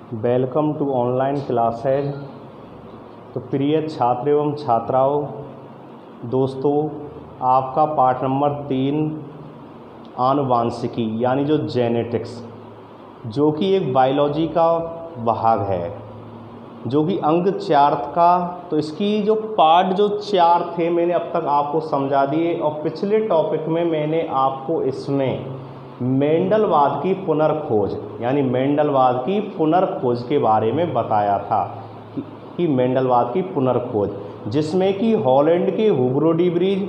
Welcome to online classes. तो प्रिय छात्र एवं छात्राओं, दोस्तों, आपका पाठ नंबर 3 आनुवांशिकी यानी जो जेनेटिक्स, जो कि एक बायोलॉजी का भाग है, जो कि अंग 4 का। तो इसकी जो पार्ट जो 4 थे मैंने अब तक आपको समझा दिए, और पिछले टॉपिक में मैंने आपको इसमें मेंडलवाद की पुनर्खोज यानी मेंडलवाद की पुनर्खोज के बारे में बताया था कि मेंडलवाद की पुनर्खोज, जिसमें कि हॉलैंड के हुगो डी व्रीज,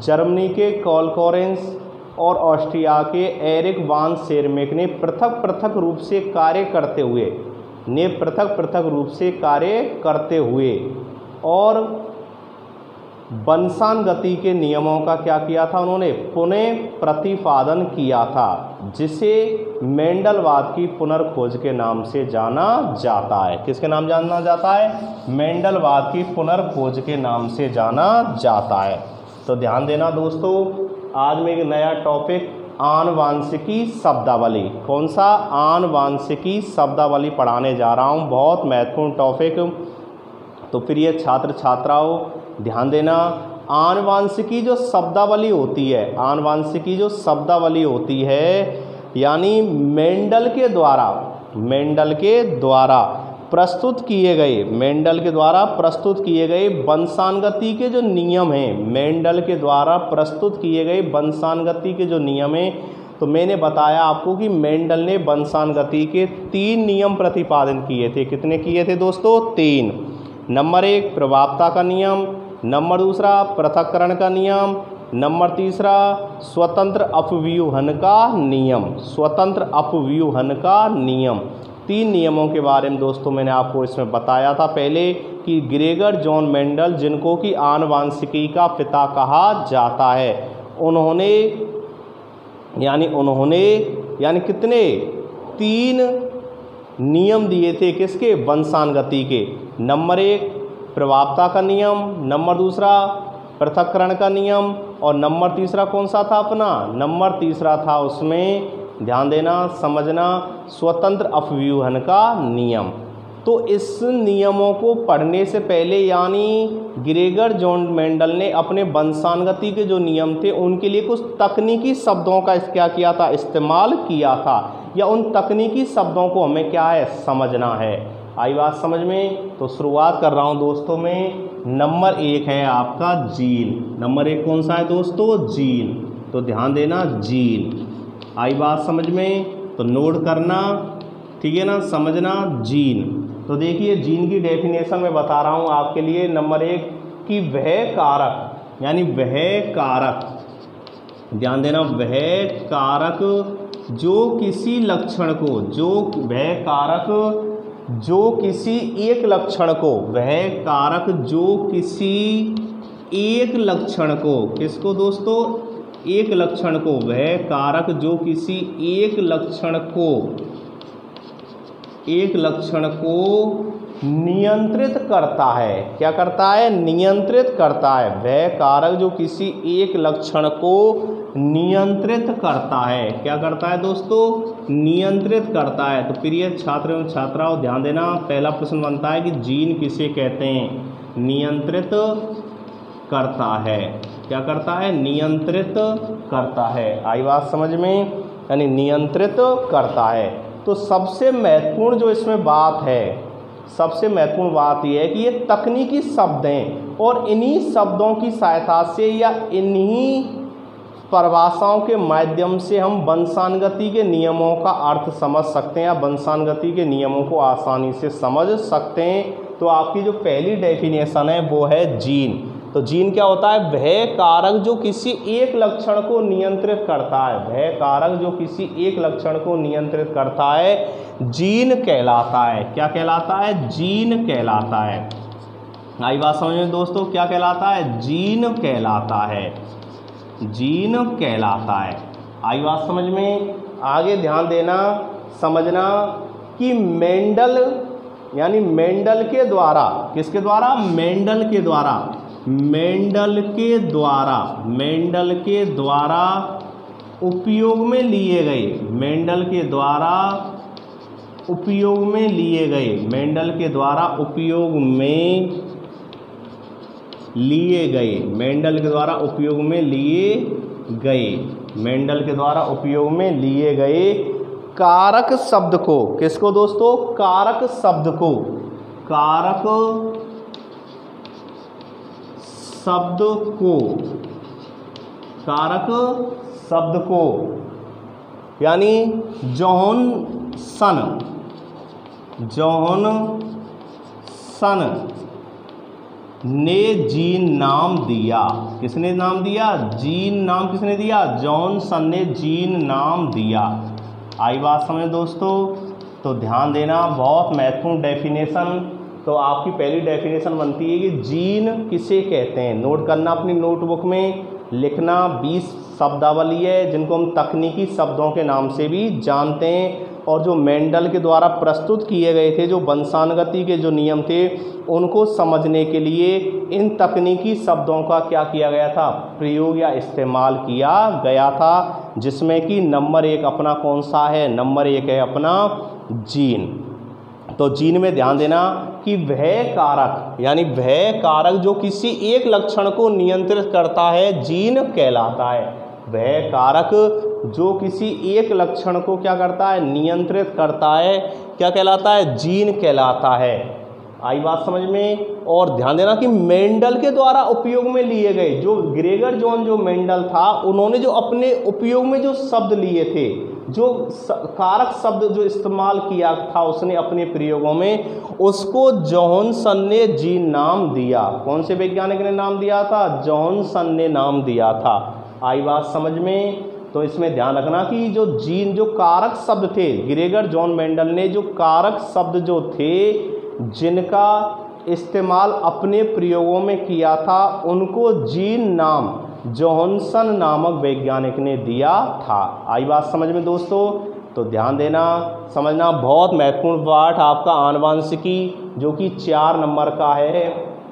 जर्मनी के कार्ल कोरेंस और ऑस्ट्रिया के एरिक वान शेरमेक ने पृथक पृथक रूप से कार्य करते हुए और वंशानुगति के नियमों का क्या किया था, उन्होंने पुनः प्रतिपादन किया था, जिसे मेंडलवाद की पुनर्खोज के नाम से जाना जाता है। किसके नाम जाना जाता है? मेंडलवाद की पुनर्खोज के नाम से जाना जाता है। तो ध्यान देना दोस्तों, आज मैं एक नया टॉपिक आनुवांशिकी शब्दावली, कौन सा? आनुवांशिकी शब्दावली पढ़ाने जा रहा हूँ। बहुत महत्वपूर्ण टॉपिक। तो प्रिय छात्र छात्राओं, ध्यान देना, आनुवांशिकी जो शब्दावली होती है यानी मेंडल के द्वारा प्रस्तुत किए गए वंशानुगति के जो नियम हैं, मेंडल के द्वारा प्रस्तुत किए गए वंशानुगति के जो नियम हैं। तो मैंने बताया आपको कि मेंडल ने वंशानुगति के 3 नियम प्रतिपादन किए थे। कितने किए थे दोस्तों? 3। नंबर 1 प्रभावता का नियम, नंबर 2 पृथक्करण का नियम, नंबर 3 स्वतंत्र अपव्यूहन का नियम। 3 नियमों के बारे में दोस्तों मैंने आपको इसमें बताया था पहले कि ग्रेगर जॉन मेंडल, जिनको कि आनुवांशिकी का पिता कहा जाता है, उन्होंने कितने 3 नियम दिए थे किसके? वंशानुगति के। नंबर 1 प्रभावता का नियम, नंबर 2 पृथक्करण का नियम, और नंबर 3 कौन सा था अपना? नंबर 3 था उसमें, ध्यान देना, समझना, स्वतंत्र अपव्यूहन का नियम। तो इस नियमों को पढ़ने से पहले यानी ग्रेगर जॉन मेंडल ने अपने वंशानुगति के जो नियम थे उनके लिए कुछ तकनीकी शब्दों का क्या किया था? इस्तेमाल किया था, या उन तकनीकी शब्दों को हमें क्या है? समझना है। आई बात समझ में? तो शुरुआत कर रहा हूं दोस्तों में। नंबर 1 है आपका जीन। नंबर 1 कौन सा है दोस्तों? जीन। तो ध्यान देना, जीन। आई बात समझ में? तो नोट करना, ठीक है ना, समझना जीन। तो देखिए, जीन की डेफिनेशन में बता रहा हूं आपके लिए। नंबर 1 कि वह कारक, ध्यान देना, वह कारक जो किसी लक्षण को, किसको दोस्तों? एक लक्षण को, वह कारक जो किसी एक लक्षण को नियंत्रित करता है। क्या करता है? नियंत्रित करता है। वह कारक जो किसी एक लक्षण को नियंत्रित करता है। क्या करता है दोस्तों? नियंत्रित करता है। तो प्रिय छात्र एवं छात्राओं, ध्यान देना, पहला प्रश्न बनता है कि जीन किसे कहते हैं? नियंत्रित करता है। क्या करता है? नियंत्रित करता है। आई बात समझ में? यानी नियंत्रित करता है। तो सबसे महत्वपूर्ण जो इसमें बात है, ये है कि ये तकनीकी शब्द हैं, और इन्हीं शब्दों की सहायता से या इन्हीं परिभाषाओं के माध्यम से हम वंशानुगति के नियमों का अर्थ समझ सकते हैं, या वंशानुगति के नियमों को आसानी से समझ सकते हैं। तो आपकी जो पहली डेफिनेशन है वो है जीन। तो जीन क्या होता है? वह कारक जो किसी एक लक्षण को नियंत्रित करता है, जीन कहलाता है। क्या कहलाता है? जीन कहलाता है। आई बात समझ में दोस्तों? क्या कहलाता है? जीन कहलाता है। आई बात समझ में? आगे ध्यान देना, समझना कि मेंडल के द्वारा, किसके द्वारा? मेंडल के द्वारा उपयोग में लिए गए, उपयोग में लिए गए, मेंडल के द्वारा उपयोग में लिए गए, मेंडल के द्वारा उपयोग में लिए गए, मेंडल के द्वारा उपयोग में लिए गए कारक शब्द को, किसको दोस्तों, कारक शब्द को, कारक शब्द को, कारक शब्द को, यानी जॉनसन, जॉनसन ने जीन नाम दिया, किसने नाम दिया, जीन नाम किसने दिया, जॉनसन ने जीन नाम दिया। आई बात समझ दोस्तों। तो ध्यान देना, बहुत महत्वपूर्ण डेफिनेशन। तो आपकी पहली डेफिनेशन बनती है कि जीन किसे कहते हैं, नोट करना अपनी नोटबुक में, लिखना 20 शब्दावली है जिनको हम तकनीकी शब्दों के नाम से भी जानते हैं, और जो मेंडल के द्वारा प्रस्तुत किए गए थे, जो वंशानुगति के जो नियम थे, उनको समझने के लिए इन तकनीकी शब्दों का क्या किया गया था, प्रयोग या इस्तेमाल किया गया था, जिसमें कि नंबर 1 अपना कौन सा है, नंबर 1 है अपना जीन। तो जीन में ध्यान देना कि वह कारक, यानी वह कारक जो किसी एक लक्षण को नियंत्रित करता है, जीन कहलाता है। वह कारक जो किसी एक लक्षण को क्या करता है, नियंत्रित करता है, क्या कहलाता है, जीन कहलाता है। आई बात समझ में। और ध्यान देना कि मेंडल के द्वारा उपयोग में लिए गए, जो ग्रेगर जॉन जो मेंडल था, उन्होंने जो अपने उपयोग में जो शब्द लिए थे, जो कारक शब्द जो इस्तेमाल किया था उसने अपने प्रयोगों में, उसको जॉनसन ने जीन नाम दिया। कौन से वैज्ञानिक ने नाम दिया था, जॉनसन ने नाम दिया था। आई बात समझ में। तो इसमें ध्यान रखना कि जो जीन, जो कारक शब्द थे, ग्रेगर जॉन मेंडल ने जो कारक शब्द जो थे जिनका इस्तेमाल अपने प्रयोगों में किया था, उनको जीन नाम जॉनसन नामक वैज्ञानिक ने दिया था। आई बात समझ में दोस्तों। तो ध्यान देना, समझना, बहुत महत्वपूर्ण पाठ आपका आनुवंशिकी, जो कि 4 नंबर का है।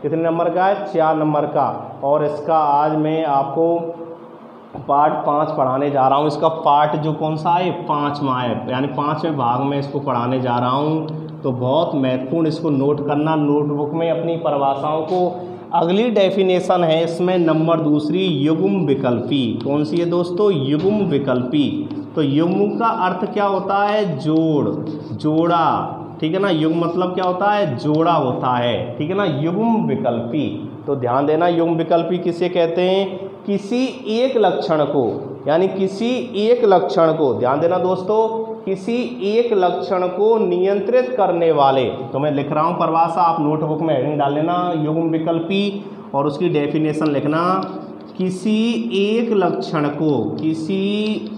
कितने नंबर का है, 4 नंबर का। और इसका आज मैं आपको पार्ट 5 पढ़ाने जा रहा हूँ। इसका पार्ट जो कौन सा है, 5वां है, यानी 5वें भाग में इसको पढ़ाने जा रहा हूँ। तो बहुत महत्वपूर्ण, इसको नोट करना नोटबुक में अपनी परिभाषाओं को। अगली डेफिनेशन है इसमें नंबर 2, युग्म विकल्पी। कौन सी है दोस्तों, युग्म विकल्पी। तो युग्म का अर्थ क्या होता है, जोड़, जोड़ा, ठीक है ना। युग्म मतलब क्या होता है, जोड़ा होता है, ठीक है ना, युग्म विकल्पी। तो ध्यान देना, युग्म विकल्पी किसे कहते हैं, किसी एक लक्षण को, यानी किसी एक लक्षण को, ध्यान देना दोस्तों, किसी एक लक्षण को नियंत्रित करने वाले। तो मैं लिख रहा हूँ परिभाषा, आप नोटबुक में हेडिंग डाल लेना, युग्म विकल्पी, और उसकी डेफिनेशन लिखना। किसी एक लक्षण को, किसी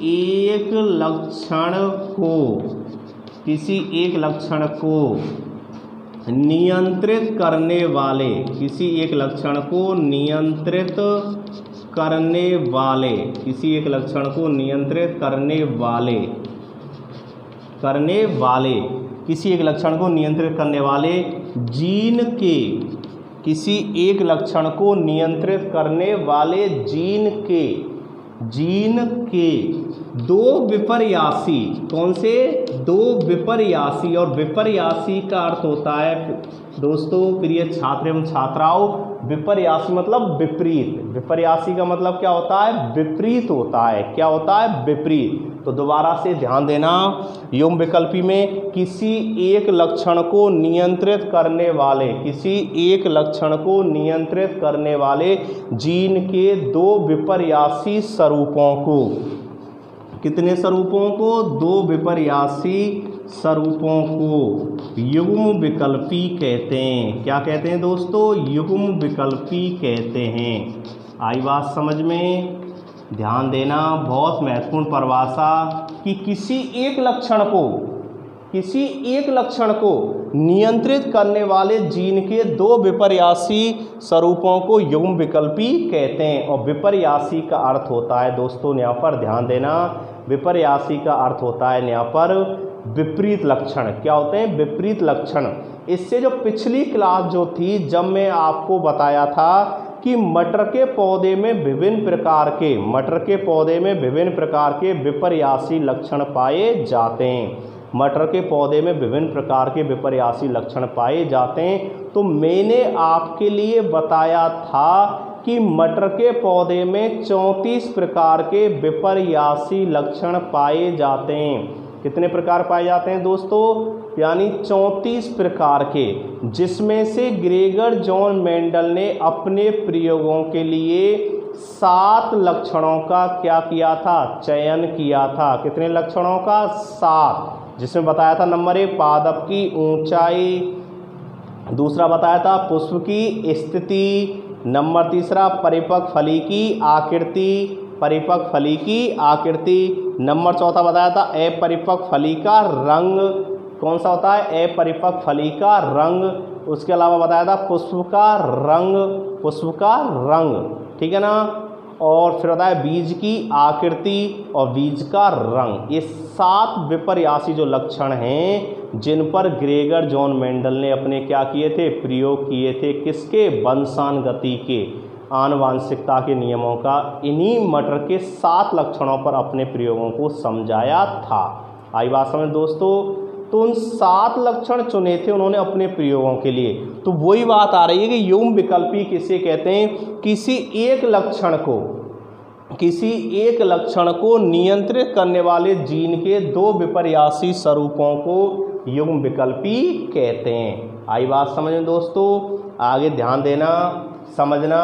एक लक्षण को, किसी एक लक्षण को नियंत्रित करने वाले, किसी एक लक्षण को नियंत्रित करने वाले, किसी एक लक्षण को नियंत्रित करने वाले, किसी एक लक्षण को नियंत्रित करने वाले जीन के, किसी एक लक्षण को नियंत्रित करने वाले जीन के 2 विपर्यासी, कौन से, 2 विपर्यासी। और विपर्यासी का अर्थ होता है दोस्तों, प्रिय छात्र एवं छात्राओं, विपर्यासी मतलब विपरीत। विपर्यासी का मतलब क्या होता है, विपरीत होता है। क्या होता है, विपरीत। तो दोबारा से ध्यान देना, युग्म विकल्पी में किसी एक लक्षण को नियंत्रित करने वाले, किसी एक लक्षण को नियंत्रित करने वाले जीन के 2 विपर्यासी स्वरूपों को, कितने स्वरूपों को, 2 विपर्यासी स्वरूपों को युग्म विकल्पी कहते हैं। क्या कहते हैं दोस्तों, युग्म विकल्पी कहते हैं। आई बात समझ में। ध्यान देना, बहुत महत्वपूर्ण परिभाषा, कि किसी एक लक्षण को, किसी एक लक्षण को नियंत्रित करने वाले जीन के 2 विपर्यासी स्वरूपों को युग्म विकल्पी कहते हैं। और विपर्यासी का अर्थ होता है दोस्तों, यहाँ पर ध्यान देना, विपर्यासी का अर्थ होता है यहाँ पर विपरीत लक्षण। क्या होते हैं, विपरीत लक्षण। इससे जो पिछली क्लास जो थी, जब मैं आपको बताया था कि मटर के पौधे में विभिन्न प्रकार के, मटर के पौधे में विभिन्न प्रकार के विपर्यासी लक्षण पाए जाते हैं। मटर के पौधे में विभिन्न प्रकार के विपर्यासी लक्षण पाए जाते हैं। तो मैंने आपके लिए बताया था कि मटर के पौधे में 34 प्रकार के विपर्यासी लक्षण पाए जाते हैं। कितने प्रकार पाए जाते हैं दोस्तों? यानी 34 प्रकार के, जिसमें से ग्रेगर जॉन मेंडल ने अपने प्रयोगों के लिए 7 लक्षणों का क्या किया था? चयन किया था। कितने लक्षणों का? 7, जिसमें बताया था नंबर 1 पादप की ऊंचाई, दूसरा बताया था पुष्प की स्थिति, नंबर 3 परिपक्व फली की आकृति, परिपक्व फली की आकृति, नंबर 4 बताया था अपरिपक्व फली का रंग। कौन सा होता है? अपरिपक्व फली का रंग। उसके अलावा बताया था पुष्प का रंग, पुष्प का रंग, ठीक है ना। और फिर बताया बीज की आकृति और बीज का रंग। ये 7 विपर्यासी जो लक्षण हैं जिन पर ग्रेगर जॉन मेंडल ने अपने क्या किए थे? प्रयोग किए थे। किसके? वंशानुगति के, आनुवांशिकता के नियमों का। इन्हीं मटर के 7 लक्षणों पर अपने प्रयोगों को समझाया था। आई बात समझ दोस्तों? तो उन 7 लक्षण चुने थे उन्होंने अपने प्रयोगों के लिए। तो वही बात आ रही है कि युग्म विकल्पी किसे कहते हैं? किसी एक लक्षण को नियंत्रित करने वाले जीन के 2 विपर्यासी स्वरूपों को युग्म विकल्पी कहते हैं। आई बात समझ में दोस्तों? आगे ध्यान देना, समझना।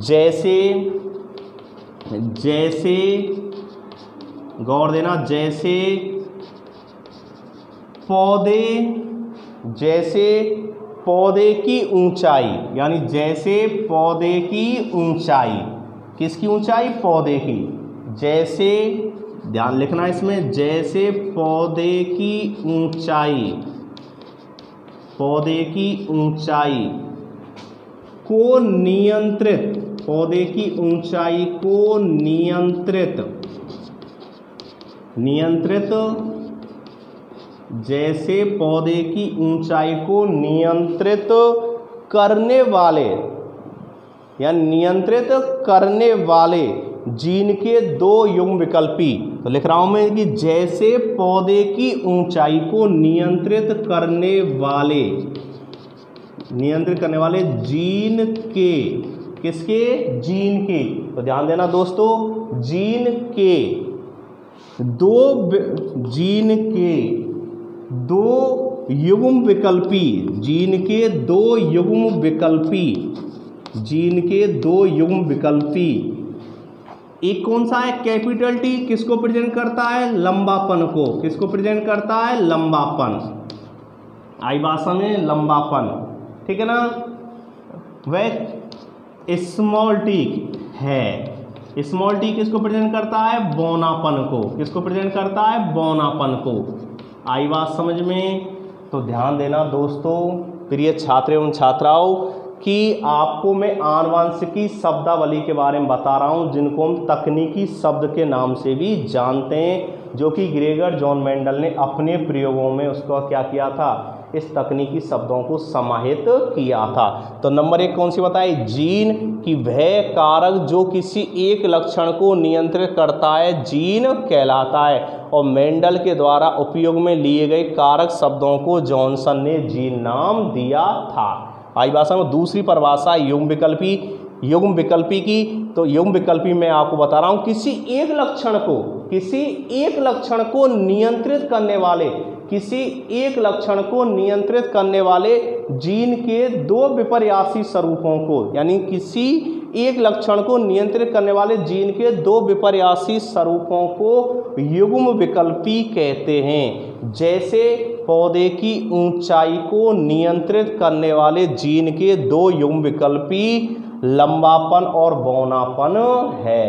जैसे गौर देना, जैसे पौधे की ऊंचाई, यानी जैसे पौधे की ऊंचाई, किसकी ऊंचाई? पौधे की। जैसे, ध्यान लिखना इसमें, जैसे पौधे की ऊंचाई, पौधे की ऊंचाई को नियंत्रित, पौधे की ऊंचाई को नियंत्रित, जैसे पौधे की ऊंचाई को नियंत्रित करने वाले, या नियंत्रित करने वाले जीन के 2 युग्म विकल्पी। तो लिख रहा हूं मैं कि जैसे पौधे की ऊंचाई को नियंत्रित करने वाले जीन के, किसके? जीन के। तो ध्यान देना दोस्तों, जीन के 2 युग्म विकल्पी, जीन के 2 युग्म विकल्पी। एक कौन सा है? कैपिटल टी, किसको प्रेजेंट करता है? लंबापन को। किसको प्रेजेंट करता है? लंबापन। आई भाषा में लंबापन, ठीक है ना। वह स्मॉल टी है, स्मॉल टी किसको प्रेजेंट करता है? बौनापन को। किसको प्रेजेंट करता है? बौनापन को। आई बात समझ में? तो ध्यान देना दोस्तों, प्रिय छात्र एवं छात्राओं, कि आपको मैं आनुवांशिकी शब्दावली के बारे में बता रहा हूं, जिनको हम तकनीकी शब्द के नाम से भी जानते हैं, जो कि ग्रेगर जॉन मेंडल ने अपने प्रयोगों में उसको क्या किया था? इस तकनीकी शब्दों को समाहित किया था। तो नंबर 1 कौन सी बताई? जीन, कि वह कारक जो किसी एक लक्षण को नियंत्रित करता है जीन कहलाता है। और मेंडल के द्वारा उपयोग में लिए गए कारक शब्दों को जॉनसन ने जीन नाम दिया था। आई भाषा में दूसरी परिभाषा युग्म विकल्पी की। तो युग्म विकल्पी मैं आपको बता रहा हूं, किसी एक लक्षण को नियंत्रित करने वाले जीन के 2 विपर्यासी स्वरूपों को, यानी किसी एक लक्षण को नियंत्रित करने वाले जीन के 2 विपर्यासी स्वरूपों को युग्म विकल्पी कहते हैं। जैसे पौधे की ऊंचाई को नियंत्रित करने वाले जीन के 2 युग्म विकल्पी लंबापन और बौनापन है।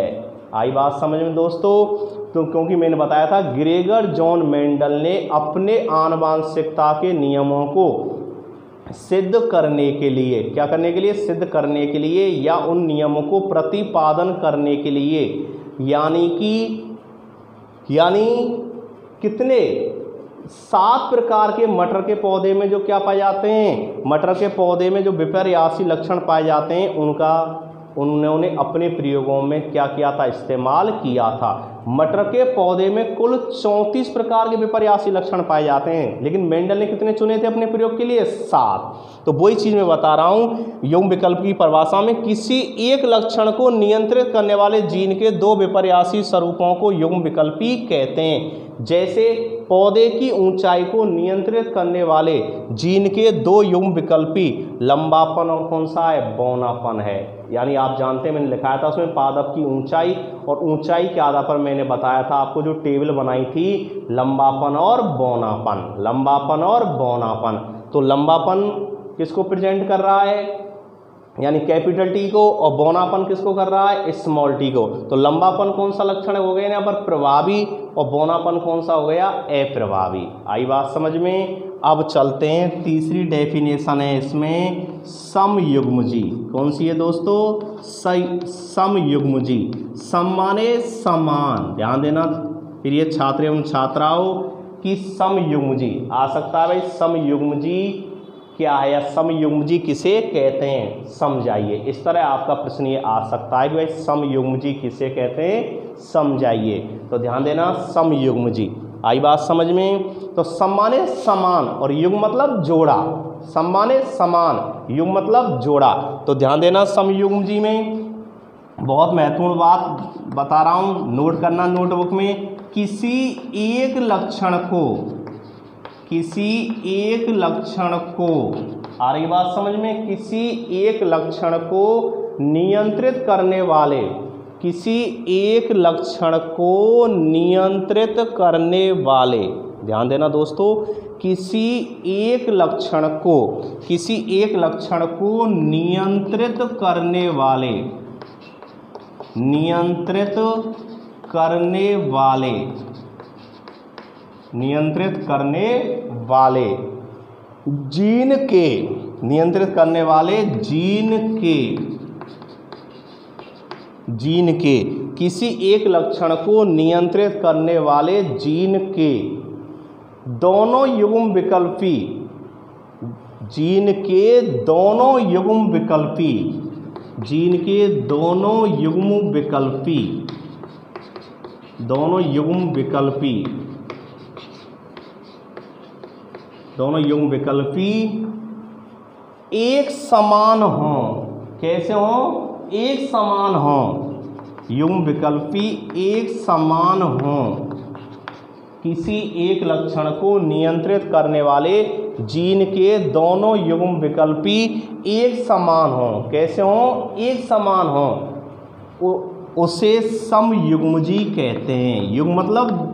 आई बात समझ में दोस्तों? तो क्योंकि मैंने बताया था ग्रेगर जॉन मेंडल ने अपने आनुवांशिकता के नियमों को सिद्ध करने के लिए, क्या करने के लिए? सिद्ध करने के लिए, या उन नियमों को प्रतिपादन करने के लिए, यानी कितने? 7 प्रकार के मटर के पौधे में जो क्या पाए जाते हैं? मटर के पौधे में जो विपर्यासी लक्षण पाए जाते हैं उन्होंने अपने प्रयोगों में क्या किया था? इस्तेमाल किया था। मटर के पौधे में कुल 34 प्रकार के विपर्यासी लक्षण पाए जाते हैं, लेकिन मेंडल ने कितने चुने थे अपने प्रयोग के लिए? 7। तो वही चीज़ मैं बता रहा हूँ, युग्म विकल्प की परिभाषा में किसी एक लक्षण को नियंत्रित करने वाले जीन के 2 विपर्यासी स्वरूपों को युग्म विकल्पी कहते हैं। जैसे पौधे की ऊंचाई को नियंत्रित करने वाले जीन के 2 युग्म विकल्पी लंबापन और कौन सा है? बौनापन है। यानी आप जानते हैं, मैंने लिखाया था उसमें पादप की ऊंचाई, और ऊंचाई के आधार पर मैंने बताया था आपको जो टेबल बनाई थी, लंबापन और बौनापन, लंबापन और बौनापन। तो लंबापन किसको प्रेजेंट कर रहा है? यानी कैपिटल टी को, और बौनापन किसको कर रहा है? स्मॉल टी को। तो लंबापन कौन सा लक्षण हो गया यहाँ पर? प्रभावी, और बौनापन कौन सा हो गया? अप्रभावी। आई बात समझ में? अब चलते हैं, तीसरी डेफिनेशन है इसमें समयुग्मजी। कौन सी है दोस्तों? समयुग्मजी। सम माने समान, ध्यान देना प्रिय छात्र एवं छात्राओं कि समयुग्मजी आ सकता है भाई। समयुग्मजी क्या है या समयुग्मजी किसे कहते हैं, समझाइए। इस तरह आपका प्रश्न ये आ सकता है कि भाई समयुग्मजी किसे कहते हैं, समझाइए। तो ध्यान देना, समयुग्मजी। आई बात समझ में? तो सम माने समान और युग्म मतलब जोड़ा। सम माने समान, युग्म मतलब जोड़ा। तो ध्यान देना, समयुग्मजी में बहुत महत्वपूर्ण बात बता रहा हूँ, नोट करना नोटबुक में। किसी एक लक्षण को, आ रही बात समझ में? किसी एक लक्षण को नियंत्रित करने वाले, किसी एक लक्षण को नियंत्रित करने वाले, ध्यान देना दोस्तों, किसी एक लक्षण को नियंत्रित करने वाले, नियंत्रित करने वाले जीन के, नियंत्रित करने वाले जीन के, किसी एक लक्षण को नियंत्रित करने वाले जीन के दोनों युग्म विकल्पी, जीन के दोनों युग्म विकल्पी, जीन के दोनों युग्म विकल्पी, दोनों युग्म विकल्पी, दोनों युग्म विकल्पी एक समान हों। कैसे हों? एक समान हों। युग्म विकल्पी एक समान हों। किसी एक लक्षण को नियंत्रित करने वाले जीन के दोनों युग्म विकल्पी एक समान हों। कैसे हों? एक समान हों, उसे समयुग्मजी कहते हैं। युग्म मतलब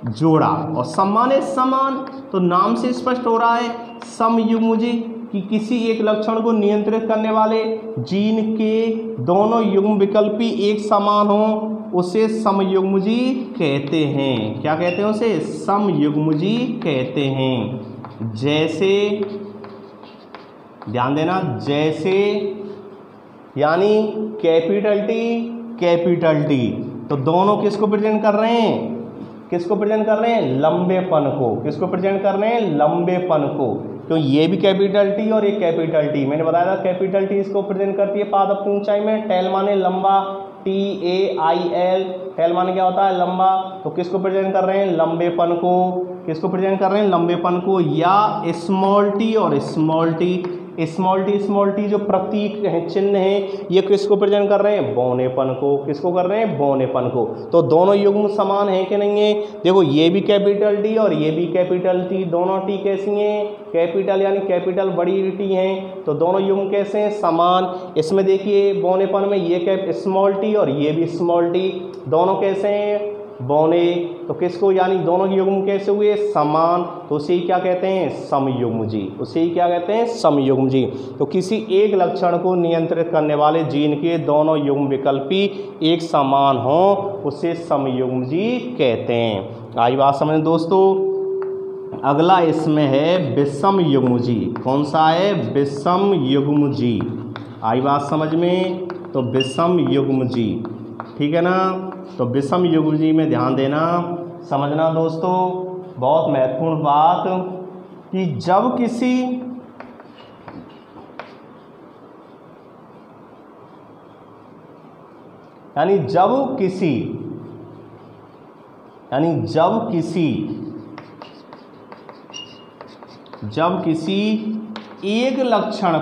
जोड़ा, और सम माने समान। तो नाम से स्पष्ट हो रहा है समयुग्मजी कि किसी एक लक्षण को नियंत्रित करने वाले जीन के दोनों युग्म विकल्पी एक समान हों, उसे समयुग्मजी कहते हैं। क्या कहते हैं उसे? समयुग्मजी कहते हैं। जैसे, ध्यान देना, जैसे यानी कैपिटल टी, तो दोनों किसको प्रेजेंट कर रहे हैं? किसको प्रेजेंट कर रहे हैं? लंबेपन को। किसको प्रेजेंट कर रहे हैं? लंबेपन को। तो ये भी कैपिटल टी और ये कैपिटल टी, मैंने बताया था कैपिटल टी इसको प्रेजेंट करती है पादप की ऊंचाई में। टेल माने लंबा, TAIL, टेल माने क्या होता है? लंबा। तो किसको प्रेजेंट कर रहे हैं? लंबेपन को। किसको प्रेजेंट कर रहे हैं? लंबेपन को। या स्मॉल टी और स्मॉल टी, स्मॉल टी जो प्रतीक है, चिन्ह है, ये किसको प्रेजेंट कर रहे हैं? बौनेपन को। किसको कर रहे हैं? बौनेपन को। तो दोनों युग्म समान है कि नहीं है? देखो, ये भी कैपिटल टी और ये भी कैपिटल टी, दोनों टी कैसी हैं? कैपिटल, यानी कैपिटल बड़ी टी हैं। तो दोनों युग्म कैसे हैं? समान। इसमें देखिए बौनेपन में ये स्मॉल टी और ये भी स्मॉल टी, दोनों कैसे हैं? बौने। तो किसको, यानी दोनों युग्म कैसे हुए? समान। तो उसे ही क्या कहते हैं? समयुग्मजी। उसे ही क्या कहते हैं? समयुग्मजी। तो किसी एक लक्षण को नियंत्रित करने वाले जीन के दोनों युग्म विकल्पी एक समान हों, उसे समयुग्मजी कहते हैं। आई बात समझ दोस्तों? अगला इसमें है विषमयुग्मजी। कौन सा है? विषमयुग्मजी। आई बात समझ में? तो विषमयुग्मजी, ठीक है ना? तो विषमयुग्मजी में ध्यान देना, समझना दोस्तों, बहुत महत्वपूर्ण बात कि जब किसी यानी जब किसी एक लक्षण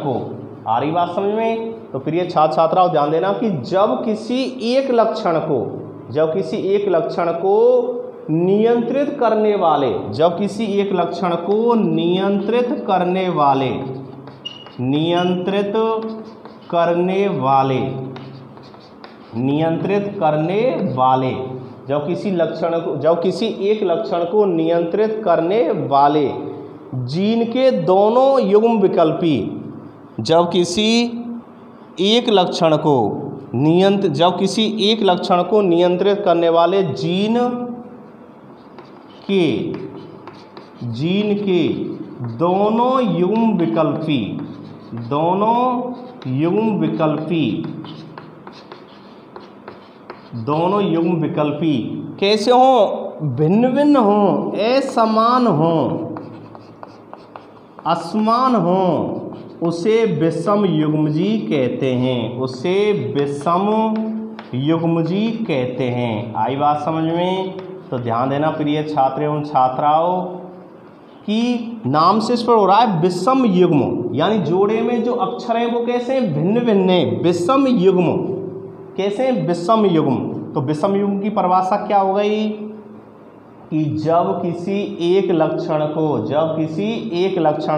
को आ रही बात समझ में। तो प्रिय छात्र छात्राओं ध्यान देना कि जब किसी एक लक्षण को नियंत्रित करने वाले, जब किसी एक लक्षण को नियंत्रित करने वाले जीन के दोनों युग्म विकल्पी, जब किसी एक लक्षण को नियंत्रित करने वाले जीन के दोनों युग्म विकल्पी कैसे हों? भिन्न भिन्न हों, असमान हों, असमान हों, उसे विषम युग्मजी कहते हैं। आई बात समझ में? तो ध्यान देना प्रिय छात्र एवं छात्राओं कि नाम से इस पर हो रहा है विषम युग्म, यानी जोड़े में जो अक्षर हैं वो कैसे हैं? भिन्न भिन्न हैं। विषम युग्म कैसे हैं? विषम युग्म। तो विषम युग्म की परिभाषा क्या हो गई कि जब किसी एक लक्षण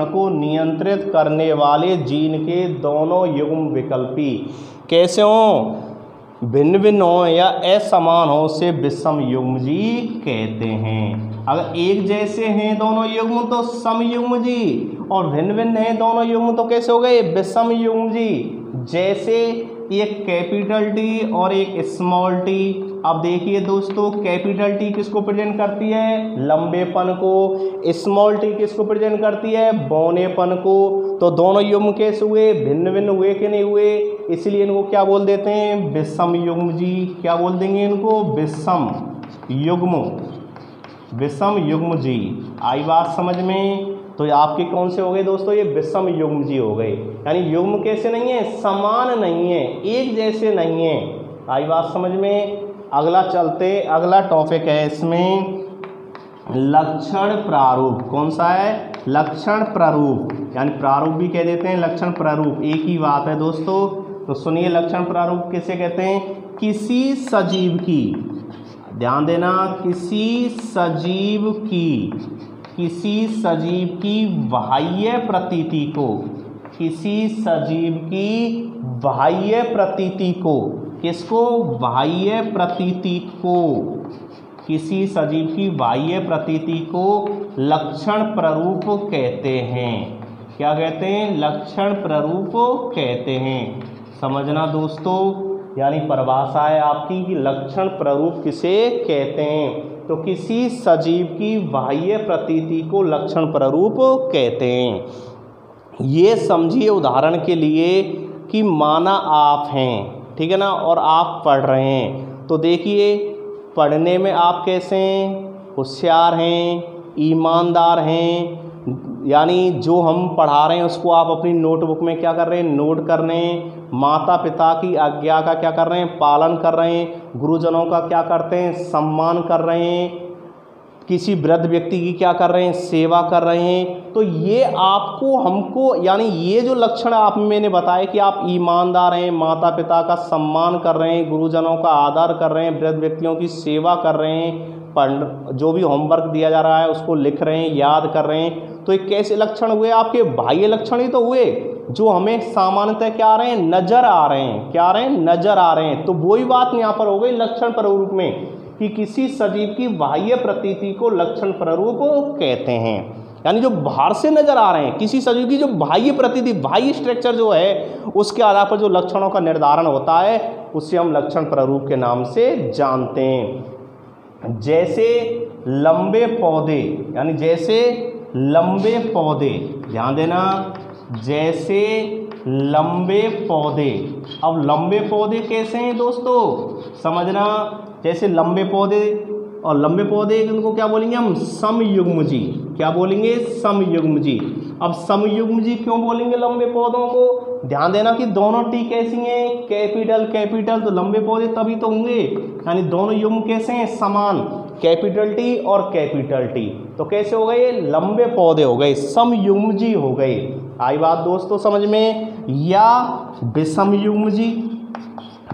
को नियंत्रित करने वाले जीन के दोनों युग्म विकल्पी कैसे हों? भिन्न भिन्न हो या असमान हो, उसे विषम युग्मजी कहते हैं। अगर एक जैसे हैं दोनों युग्म तो सम युग्मजी, और भिन्न भिन्न हैं दोनों युग्म तो कैसे हो गए? विषम युग्मजी। जैसे एक कैपिटल टी और एक स्मॉल टी। अब देखिए दोस्तों, कैपिटल टी किसको प्रेजेंट करती है? लंबेपन को। स्मॉल टी किसको प्रेजेंट करती है? बौनेपन को। तो दोनों युग्म कैसे हुए? भिन्न भिन्न हुए कि नहीं हुए? इसलिए इनको क्या बोल देते हैं? विषम युग्म जी। क्या बोल देंगे इनको? विषम युग्म जी। आई बात समझ में? तो आपके कौन से हो गए दोस्तों? ये विषम युग्म जी हो गए। यानी युग्म कैसे नहीं है? समान नहीं है, एक जैसे नहीं है। आई बात समझ में? अगला टॉपिक है इसमें लक्षण प्रारूप। कौन सा है? लक्षण प्रारूप, यानी प्रारूप भी कह देते हैं, लक्षण प्रारूप एक ही बात है दोस्तों। तो सुनिए, लक्षण प्रारूप किसे कहते हैं? किसी सजीव की, ध्यान देना, किसी सजीव की बाह्य प्रतीति को, किसको? बाह्य प्रतीति को लक्षण प्रारूप कहते हैं। क्या कहते हैं? लक्षण प्रारूप कहते हैं। समझना दोस्तों, यानी परिभाषा है आपकी कि लक्षण प्रारूप किसे कहते हैं। तो किसी सजीव की बाह्य प्रतीति को लक्षण प्रारूप कहते हैं। ये समझिए उदाहरण के लिए कि माना आप हैं, ठीक है ना, और आप पढ़ रहे हैं। तो देखिए, पढ़ने में आप कैसे हैं? होशियार हैं, ईमानदार हैं, यानी जो हम पढ़ा रहे हैं उसको आप अपनी नोटबुक में क्या कर रहे हैं? नोट कर रहे हैं। माता पिता की आज्ञा का क्या कर रहे हैं? पालन कर रहे हैं। गुरुजनों का क्या करते हैं? सम्मान कर रहे हैं। किसी वृद्ध व्यक्ति की क्या कर रहे हैं? सेवा कर रहे हैं। तो ये आपको, हमको, यानी ये जो लक्षण आप मैंने बताया कि आप ईमानदार हैं, माता पिता का सम्मान कर रहे हैं, गुरुजनों का आदर कर रहे हैं, वृद्ध व्यक्तियों की सेवा कर रहे हैं, जो भी होमवर्क दिया जा रहा है उसको लिख रहे हैं, याद कर रहे हैं। तो ये कैसे लक्षण हुए? आपके बाह्य लक्षण ही तो हुए जो हमें सामान्यतः क्या आ रहे हैं? नजर आ रहे हैं। क्या आ रहे हैं? नजर आ रहे हैं। तो वही बात यहाँ पर हो गई लक्षण प्रारूप में कि किसी सजीव की बाह्य प्रतीति को लक्षण प्रारूप कहते हैं। यानी जो बाहर से नजर आ रहे हैं, किसी सजीव की जो बाह्य प्रतीति, बाह्य स्ट्रक्चर जो है, उसके आधार पर जो लक्षणों का निर्धारण होता है उसे हम लक्षण प्रारूप के नाम से जानते हैं। जैसे लंबे पौधे, यानी जैसे लंबे पौधे, ध्यान देना, जैसे लंबे पौधे। अब लंबे पौधे कैसे हैं दोस्तों? समझना, जैसे लंबे पौधे, और लंबे पौधे इनको क्या बोलेंगे हम? समयुग्मजी। क्या बोलेंगे? समयुग्मजी। अब समयुग्मजी क्यों बोलेंगे लंबे पौधों को? ध्यान देना कि दोनों टी कैसी हैं, कैपिटल कैपिटल, तो लंबे पौधे तभी तो होंगे, यानी दोनों युग्म कैसे हैं, समान, कैपिटल टी और कैपिटल टी। तो कैसे हो गए, लंबे पौधे हो गए, समयुग्मजी हो गए। आई बात दोस्तों समझ में, या विषमयुग्मजी।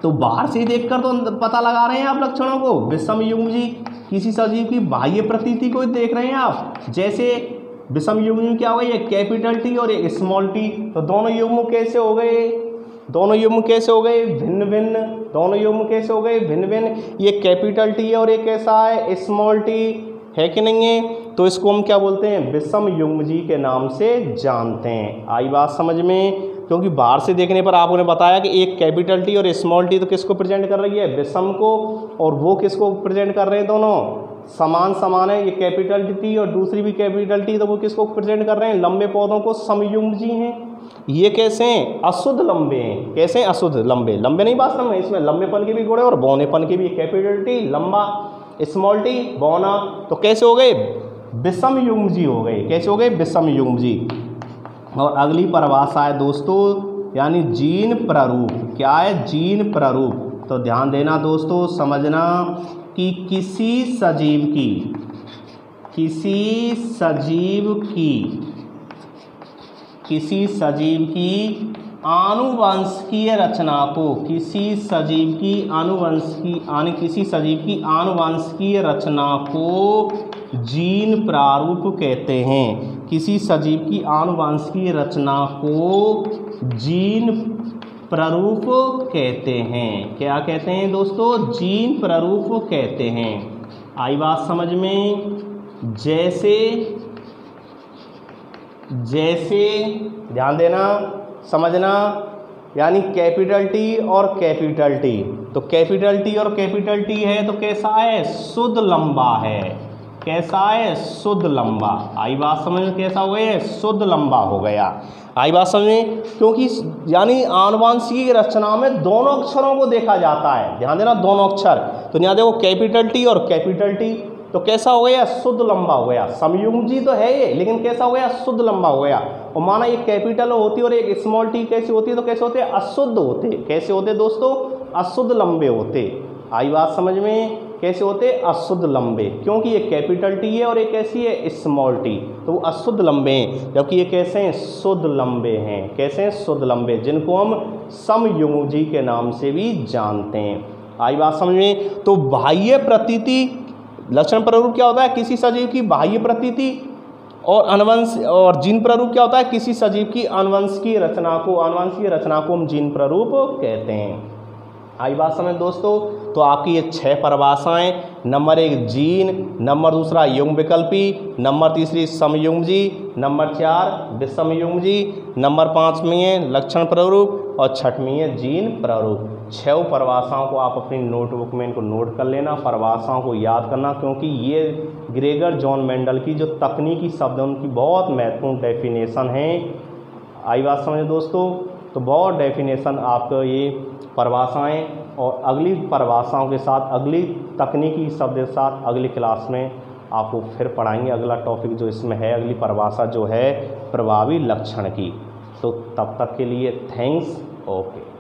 तो बाहर से ही देखकर तो पता लगा रहे हैं आप लक्षणों को, विषमयुग्मजी किसी सजीव की बाह्य प्रतीति को देख रहे हैं आप। जैसे विषमयुग्म क्या हो गई, एक कैपिटल टी और एक स्मॉल टी, तो दोनों युग्म कैसे हो गए, दोनों युग्म कैसे हो गए, भिन्न भिन्न, दोनों युग्म कैसे हो गए, भिन्न भिन्न। ये कैपिटल टी और एक कैसा है, स्मॉल टी, है कि नहीं है। तो इसको हम क्या बोलते हैं, विषमयुग्मजी के नाम से जानते हैं। आई बात समझ में, क्योंकि बाहर से देखने पर आपने बताया कि एक कैपिटल टी और स्मॉल टी तो किसको प्रेजेंट कर रही है, विषम को, और वो किसको प्रेजेंट कर रहे हैं, दोनों समान समान है। ये कैपिटल टी और दूसरी भी कैपिटल टी, तो वो किसको प्रेजेंट कर रहे हैं, लंबे पौधों को, समयुग्मजी हैं। ये कैसे हैं, अशुद्ध लंबे हैं। कैसे हैं, अशुद्ध लंबे, लंबे नहीं वास्तव में, इसमें लंबेपन के भी गुण है और बौनेपन के भी। कैपिटल टी लंबा, स्मॉल टी बौना, तो कैसे हो गए, विषमयुग्मजी हो गए। कैसे हो गए, विषमयुग्मजी। और अगली परिभाषा है दोस्तों, यानी जीन प्रारूप। क्या है, जीन प्रारूप। तो ध्यान देना दोस्तों, समझना कि किसी सजीव की आनुवंशिकीय रचना को, किसी सजीव की आनुवंशिकीय रचना को जीन प्रारूप कहते हैं। किसी सजीव की आनुवंशिकीय रचना को जीन प्रारूप कहते हैं। क्या कहते हैं दोस्तों, जीन प्रारूप कहते हैं। आई बात समझ में, जैसे ध्यान देना, समझना, यानी कैपिटल टी और कैपिटल टी। तो कैपिटल टी और कैपिटल टी है तो कैसा है, शुद्ध लंबा है। कैसा है, शुद्ध लंबा। आई बात समझ में, कैसा हो गया, शुद्ध लंबा हो गया। आई बात समझ में, क्योंकि यानी आनुवंशिक रचना में दोनों अक्षरों को देखा जाता है। ध्यान देना, दोनों अक्षर। तो यहाँ देखो कैपिटल टी और कैपिटल टी, तो कैसा हो गया, शुद्ध लंबा हो गया। समयुग्मजी तो है ये, लेकिन कैसा हो गया, शुद्ध लंबा हो गया। और माना एक कैपिटल होती और एक स्मॉल टी कैसी होती है, तो कैसे होते हैं, अशुद्ध होते। कैसे होते दोस्तों, अशुद्ध लंबे होते। आई बात समझ में, कैसे होते, अशुद्ध लंबे, क्योंकि ये कैपिटल टी है और एक कैसी है, स्मॉल टी, तो वो अशुद्ध लंबे हैं। जबकि ये कैसे हैं, शुद्ध लंबे हैं। कैसे हैं, शुद्ध लंबे, जिनको हम समयुग्मजी के नाम से भी जानते हैं। आई बात समझ में। तो बाह्य प्रतीति, लक्षण प्रारूप क्या होता है, किसी सजीव की बाह्य प्रतीति, और जीन प्रारूप क्या होता है, किसी सजीव की आनुवंशिकीय रचना को हम जीन प्रारूप कहते हैं। आई बात समझ दोस्तों। तो आपकी ये 6 परिभाषाएं, नंबर 1 जीन, नंबर 2 युग्म विकल्पी, नंबर 3 समयुग्मजी, नंबर 4 विषमयुग्मजी, नंबर 5 में है लक्षण प्रारूप, और 6वीं है जीन प्रारूप। 6 परिभाषाओं को आप अपनी नोटबुक में इनको नोट कर लेना, परिभाषाओं को याद करना, क्योंकि ये ग्रेगर जॉन मेंडल की जो तकनीकी शब्द हैं उनकी बहुत महत्वपूर्ण डेफिनेशन है। आई बात समझे दोस्तों। तो बहुत डेफिनेशन आपको ये परिभाषाएं, और अगली परिभाषाओं के साथ, अगली तकनीकी शब्द के साथ अगली क्लास में आपको फिर पढ़ाएंगे। अगला टॉपिक जो इसमें है, अगली परिभाषा जो है प्रभावी लक्षण की। तो तब तक के लिए थैंक्स, ओके।